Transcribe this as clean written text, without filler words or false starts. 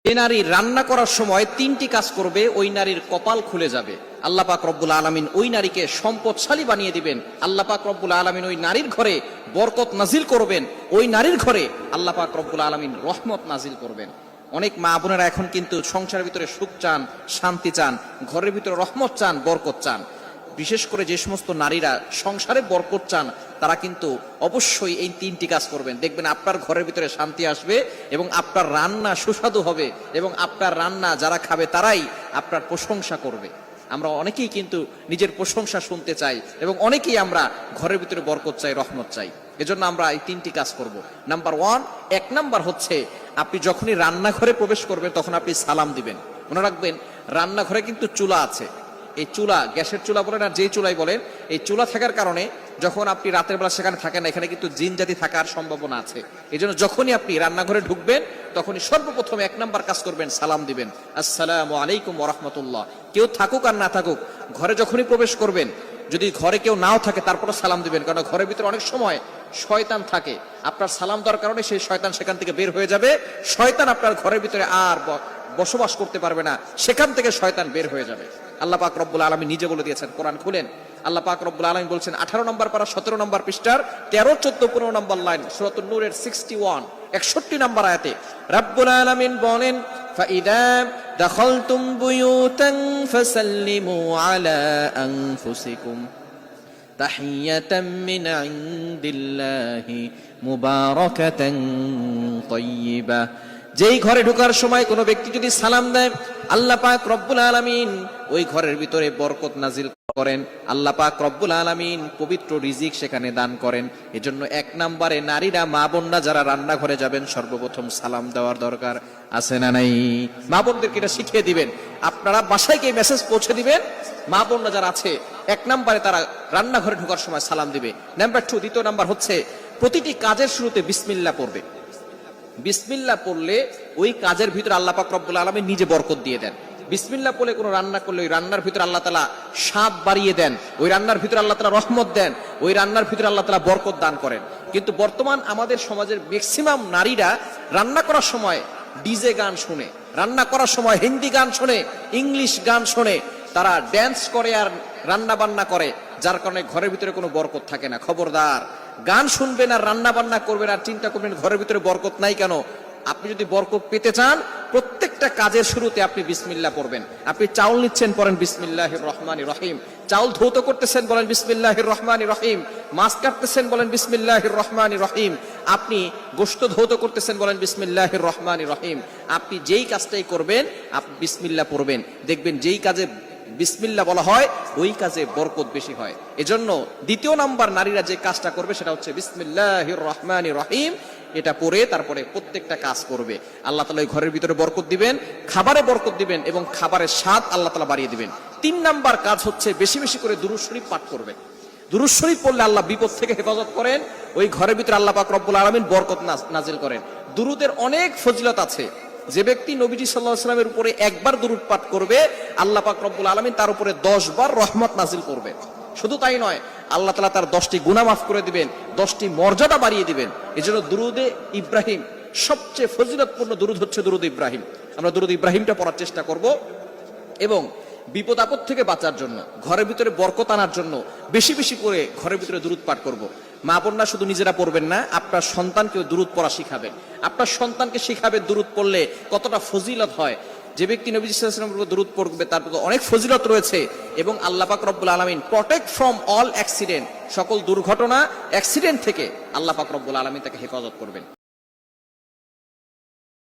যে নারী রান্না করার সময় তিনটি কাজ করবে ওই নারীর কপাল খুলে যাবে। আল্লাহ পাক রব্বুল আলামিন ওই নারীকে সম্পদশালী বানিয়ে দিবেন। আল্লাহ পাক রব্বুল আলামিন ওই নারীর ঘরে বরকত নাজিল করবেন। ওই নারীর ঘরে আল্লাহ পাক রব্বুল আলামিন রহমত নাজিল করবেন। অনেক মা বোনেরা এখন কিন্তু সংসারের ভিতরে সুখ চান, শান্তি চান, ঘরের ভিতরে রহমত চান, বরকত চান। বিশেষ করে যে সমস্ত নারীরা সংসারে বরকত চান তারা কিন্তু অবশ্যই এই তিনটি কাজ করবেন। দেখবেন আপনার ঘরের ভিতরে শান্তি আসবে এবং আপনার রান্না সুস্বাদু হবে এবং আপনার রান্না যারা খাবে তারাই আপনার প্রশংসা করবে। আমরা অনেকেই কিন্তু নিজের প্রশংসা শুনতে চাই এবং অনেকেই আমরা ঘরের ভিতরে বরকত চাই, রহমত চাই। এজন্য আমরা এই তিনটি কাজ করব। নাম্বার 1, 1 নাম্বার হচ্ছে আপনি যখনই রান্নাঘরে প্রবেশ করবেন তখন আপনি সালাম দিবেন। মনে রাখবেন রান্নাঘরে কিন্তু চুলা আছে। এই চুলা, গ্যাসের চুলা বলেন আর যেই চুলাই বলেন, এই চুলা থাকার কারণে যখন আপনি রাতের বেলা সেখানে থাকেন না, এখানে কিন্তু জিন জাতি থাকার সম্ভাবনা আছে। এই জন্য যখনই আপনি রান্নাঘরে ঢুকবেন তখনই সর্বপ্রথম 1 নাম্বার কাজ করবেন, সালাম দিবেন, আসসালামু আলাইকুম ওয়া রাহমাতুল্লাহ। কেউ থাকুক আর না থাকুক, ঘরে যখনই প্রবেশ করবেন, যদি ঘরে কেউ নাও থাকে তারপরে সালাম দিবেন, কারণ ঘরের ভিতরে অনেক সময় শয়তান থাকে। আপনার সালাম দেওয়ার কারণে সেই শয়তান সেখান থেকে বের হয়ে যাবে। শয়তান আপনার ঘরের ভিতরে আর বসবাস করতে পারবে না, সেখান থেকে শয়তান বের হয়ে যাবে। আল্লাহ পাক রব্বুল আলামিন নিজে বলে দিয়েছেন, কোরআন খুলেন, আল্লাহ পাক রব্বুল আলামিন বলছেন 18 নম্বর পারা 17 নম্বর পৃষ্ঠার 13, 14, 15 নম্বর লাইন, সূরাতুন নূরের 61, 61 নম্বর আয়াতে রব্বুল আলামিন বলেন, ফাইদা দাখালতুম বুয়ুতান ফাসাল্লিমু আলা আনফুসিকুম তাহিয়াতাম মিন ইনদিল্লাহি মুবারাকাতান তাইয়্যিবা। যেই ঘরে ঢোকার সময় কোনো ব্যক্তি যদি সালাম দেয়, আল্লাহ পাক রব্বুল আলামিন ওই ঘরের ভিতরে বরকত নাজিল করেন। আল্লাহ পাক রব্বুল আলামিন পবিত্র রিজিক সেখানে দান করেন। এজন্য 1 নম্বরে নারীরা, মা বোনরা যারা রান্নাঘরে যাবেন সর্বপ্রথম সালাম দেওয়ার দরকার আছে না নাই? মা বোনদেরকে এটা শিখিয়ে দিবেন। আপনারা বাসায় গিয়ে মেসেজ পৌঁছে দিবেন, মা বোনরা যারা আছে 1 নম্বরে তারা রান্নাঘরে ঢোকার সময় সালাম দিবে। নাম্বার 2, দ্বিতীয় নাম্বার হচ্ছে প্রতিটি কাজের শুরুতে বিসমিল্লাহ পড়বে। বিসমিল্লাহ পড়লে ওই কাজের ভিতরে আল্লাহ পাক রব্বুল আলামিন নিজে বরকত দিয়ে দেন। বিসমিল্লাহ পড়লে কোনো রান্না করলে ওই রান্নার ভিতরে আল্লাহ তাআলা স্বাদ বাড়িয়ে দেন, ওই রান্নার ভিতরে আল্লাহ তাআলা রহমত দেন, ওই রান্নার ভিতরে আল্লাহ তাআলা বরকত দান করেন। কিন্তু বর্তমান আমাদের সমাজের ম্যাক্সিমাম নারীরা রান্না করার সময় ডিজে গান শুনে, রান্না করার সময় হিন্দি গান শুনে, ইংলিশ গান শুনে, তারা ড্যান্স করে আর রান্না বান্না করে, যার কারণে ঘরের ভিতরে কোনো বরকত থাকে না। খবরদার, গান শুনবেন আর রান্না বান্না করবেন আর চিন্তা করবেন ঘরের ভিতরে বরকত নাই কেন। আপনি যদি বরকত পেতে চান, প্রত্যেকটা কাজের শুরুতে আপনি বিসমিল্লাহ পড়বেন। আপনি চাউল নিচ্ছেন, পড়েন বিসমিল্লাহির রহমানির রহিম। চাউল ধৌত করতেছেন, বলেন বিসমিল্লাহির রহমানির রহিম। মাছ কাটতেছেন, বলেন বিসমিল্লাহির রহমানির রহিম। আপনি গোশত ধৌত করতেছেন, বলেন বিসমিল্লাহির রহমানির রহিম। আপনি যেই কাজটাই করবেন আপনি বিসমিল্লাহ পড়বেন, দেখবেন যেই কাজে বিসমিল্লাহ বলা হয় ওই কাজে বরকত বেশি হয়। এজন্য 2 নাম্বার নারীরা যে কাজটা করবে সেটা হচ্ছে বিসমিল্লাহির রহমানির রহিম। এটা পড়ে তারপরে প্রত্যেকটা কাজ করবে। আল্লাহ তাআলা ওই ঘরের ভিতরে বরকত দিবেন, খাবারে বরকত দিবেন এবং খাবারের স্বাদ আল্লাহ তাআলা বাড়িয়ে দিবেন। 3 নাম্বার কাজ হচ্ছে বেশি বেশি করে দুরূদ শরীফ পাঠ করবে। দুরূদ শরীফ পড়লে আল্লাহ বিপদ থেকে হেফাজত করেন, ওই ঘরের ভিতরে আল্লাহ পাক রব্বুল আলামিন বরকত নাজিল করেন। দুরূদের অনেক ফজিলত আছে। যে ব্যক্তি নবীজি সাল্লাল্লাহু আলাইহি ওয়াসাল্লামের উপরে একবার দুরূদ পাঠ করবে, আল্লাহ পাক রব্বুল আলামিন তার উপরে 10 বার রহমত নাজিল করবে। শুধু তাই নয়, আল্লাহ তাআলা তার 10টি গুনাহ মাফ করে দিবেন, 10টি মর্যাদা বাড়িয়ে দিবেন। এজন্য দুরূদে ইব্রাহিম, সবচেয়ে ফজিলতপূর্ণ দুরূদ হচ্ছে দুরূদ ইব্রাহিম। আমরা দুরূদ ইব্রাহিমটা পড়ার চেষ্টা করব এবং বিপদ আপদ থেকে বাঁচার জন্য, ঘরের ভিতরে বরকত আনার জন্য বেশি বেশি করে ঘরের ভিতরে দুরূদ পাঠ করব। মা বোনরা শুধু নিজেরা পড়বেন না, আপনার সন্তানকেও দুরূদ পড়া শিখাবেন। আপনার সন্তানকে শিখাবেন দুরূদ পড়লে কতটা ফজিলত হয়। যে ব্যক্তি নবী সাল্লাল্লাহু আলাইহি ওয়াসাল্লামের উপর দুরূদ পড়বে তার প্রতি অনেক ফজিলত রয়েছে এবং আল্লাহ পাক রব্বুল আলামিন প্রটেক্ট ফ্রম অল অ্যাক্সিডেন্ট, সকল দুর্ঘটনা, অ্যাক্সিডেন্ট থেকে আল্লাহ পাক রব্বুল আলামিন তাকে হেফাজত করবেন।